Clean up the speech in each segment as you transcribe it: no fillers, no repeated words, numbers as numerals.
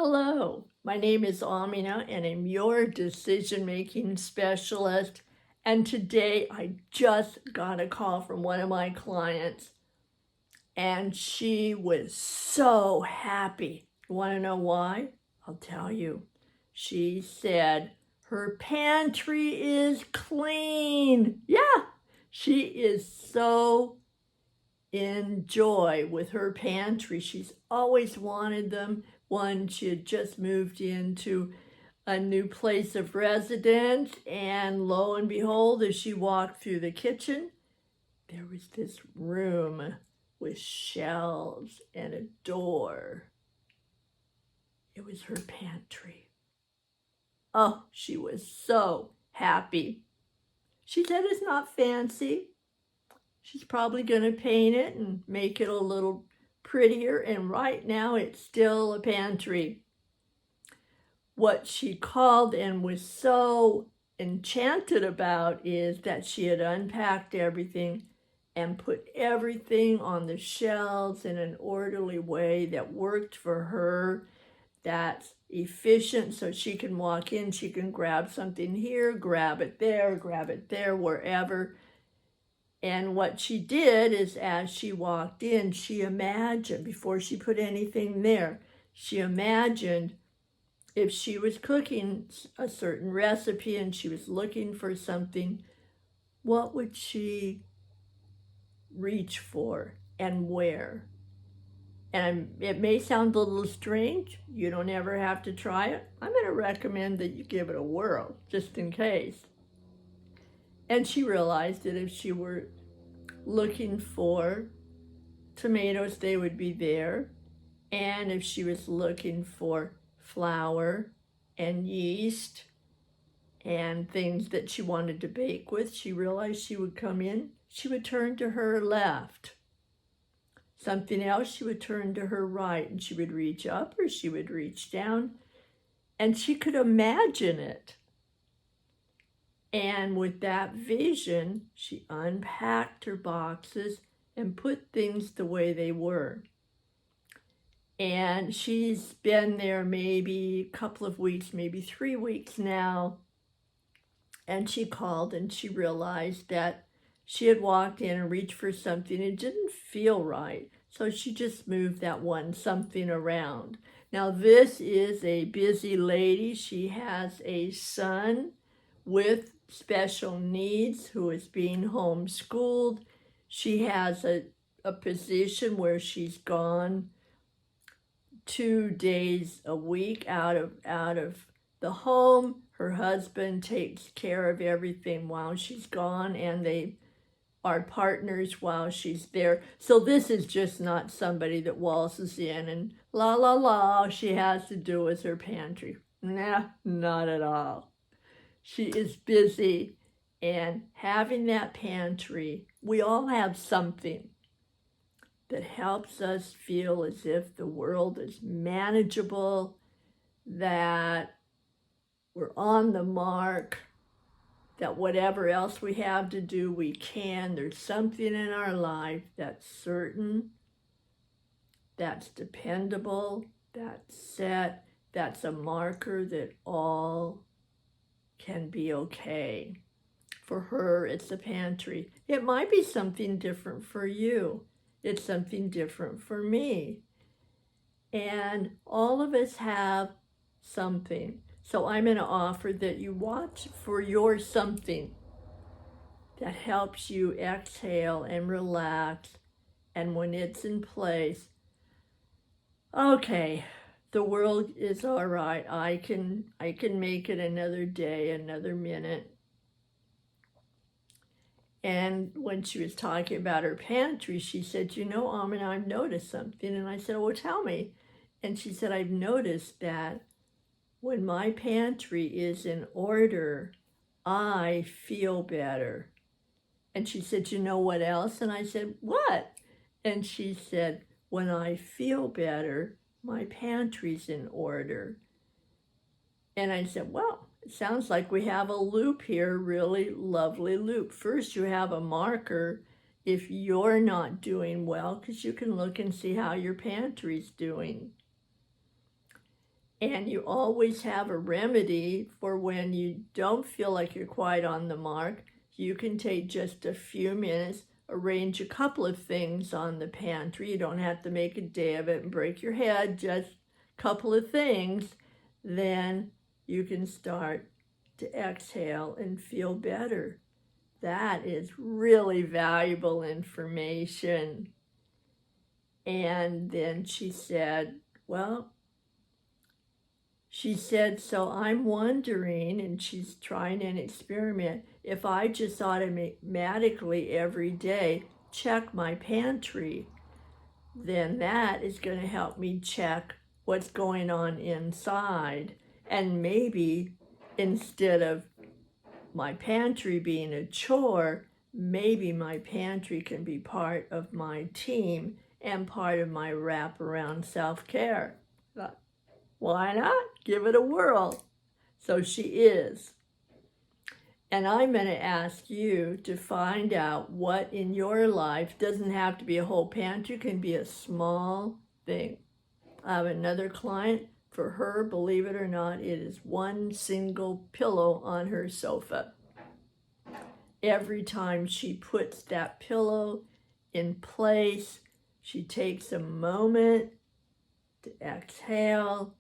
Hello, my name is Amina and I'm your decision-making specialist. And today I just got a call from one of my clients and she was so happy. You want to know why? I'll tell you. She said her pantry is clean. Yeah, she is so in joy with her pantry. She's always wanted them. One, she had just moved into a new place of residence, and lo and behold, as she walked through the kitchen, there was this room with shelves and a door. It was her pantry. Oh, she was so happy. She said it's not fancy. She's probably going to paint it and make it a little prettier, and right now it's still a pantry. What she called and was so enchanted about is that she had unpacked everything and put everything on the shelves in an orderly way that worked for her, that's efficient, so she can walk in, she can grab something here, grab it there, wherever. And what she did is, as she walked in, she imagined, before she put anything there, she imagined if she was cooking a certain recipe and she was looking for something, what would she reach for and where? And it may sound a little strange. You don't ever have to try it. I'm going to recommend that you give it a whirl, just in case. And she realized that if she were looking for tomatoes, they would be there. And if she was looking for flour and yeast and things that she wanted to bake with, she realized she would come in, she would turn to her left. Something else, she would turn to her right, and she would reach up or she would reach down, and she could imagine it. And with that vision, she unpacked her boxes and put things the way they were. And she's been there maybe a couple of weeks, maybe 3 weeks now. And she called and she realized that she had walked in and reached for something. It didn't feel right. So she just moved that one something around. Now, this is a busy lady. She has a son with special needs who is being homeschooled. She has a position where she's gone 2 days a week out of the home. Her husband takes care of everything while she's gone, and they are partners while she's there. So this is just not somebody that waltzes in and la la la, she has to do with her pantry. Nah, not at all. She is busy, and having that pantry, we all have something that helps us feel as if the world is manageable, that we're on the mark, that whatever else we have to do, we can. There's something in our life that's certain, that's dependable, that's set, that's a marker that all can be okay. For her, it's the pantry. It might be something different for you. It's something different for me. And all of us have something. So I'm going to offer that you watch for your something that helps you exhale and relax. And when it's in place, okay, the world is all right. I can make it another day, another minute. And when she was talking about her pantry, she said, you know, Amina, I've noticed something. And I said, well, tell me. And she said, I've noticed that when my pantry is in order, I feel better. And she said, you know what else? And I said, what? And she said, when I feel better, my pantry's in order. And I said, well, it sounds like we have a loop here, really lovely loop. First, you have a marker if you're not doing well, because you can look and see how your pantry's doing. And you always have a remedy for when you don't feel like you're quite on the mark. You can take just a few minutes, arrange a couple of things on the pantry. You don't have to make a day of it and break your head, just a couple of things. Then you can start to exhale and feel better. That is really valuable information. And then she said, so I'm wondering, and she's trying an experiment, if I just automatically every day check my pantry, then that is going to help me check what's going on inside. And maybe instead of my pantry being a chore, maybe my pantry can be part of my team and part of my wraparound self-care. Why not? Give it a whirl. So she is. And I'm going to ask you to find out what in your life, doesn't have to be a whole pantry, can be a small thing. I have another client, for her, believe it or not, it is one single pillow on her sofa. Every time she puts that pillow in place, she takes a moment to exhale.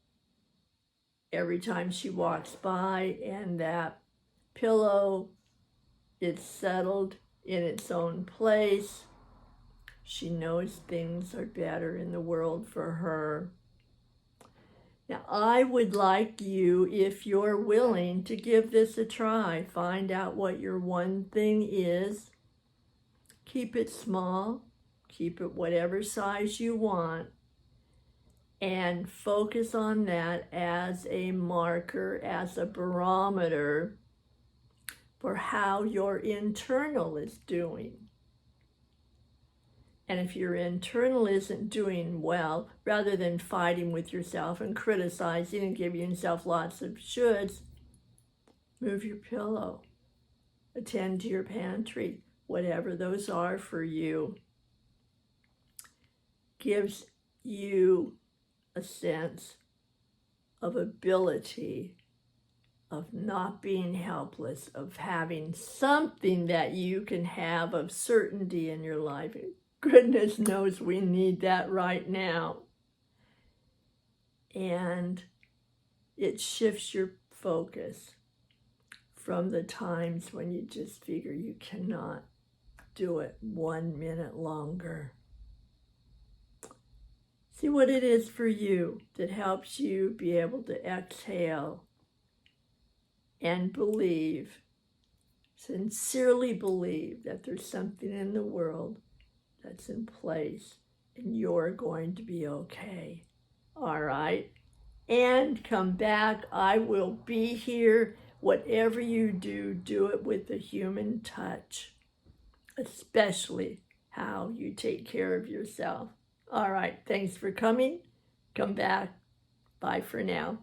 Every time she walks by and that pillow is settled in its own place, she knows things are better in the world for her. Now, I would like you, if you're willing, to give this a try. Find out what your one thing is. Keep it small. Keep it whatever size you want. And focus on that as a marker, as a barometer for how your internal is doing. And if your internal isn't doing well, rather than fighting with yourself and criticizing and giving yourself lots of shoulds, move your pillow, attend to your pantry, whatever those are for you. Gives you a sense of ability, of not being helpless, of having something that you can have of certainty in your life. Goodness knows we need that right now. And it shifts your focus from the times when you just figure you cannot do it 1 minute longer. See what it is for you that helps you be able to exhale and believe, sincerely believe that there's something in the world that's in place and you're going to be okay. All right? And come back. I will be here. Whatever you do, do it with a human touch, especially how you take care of yourself. All right, thanks for coming. Come back. Bye for now.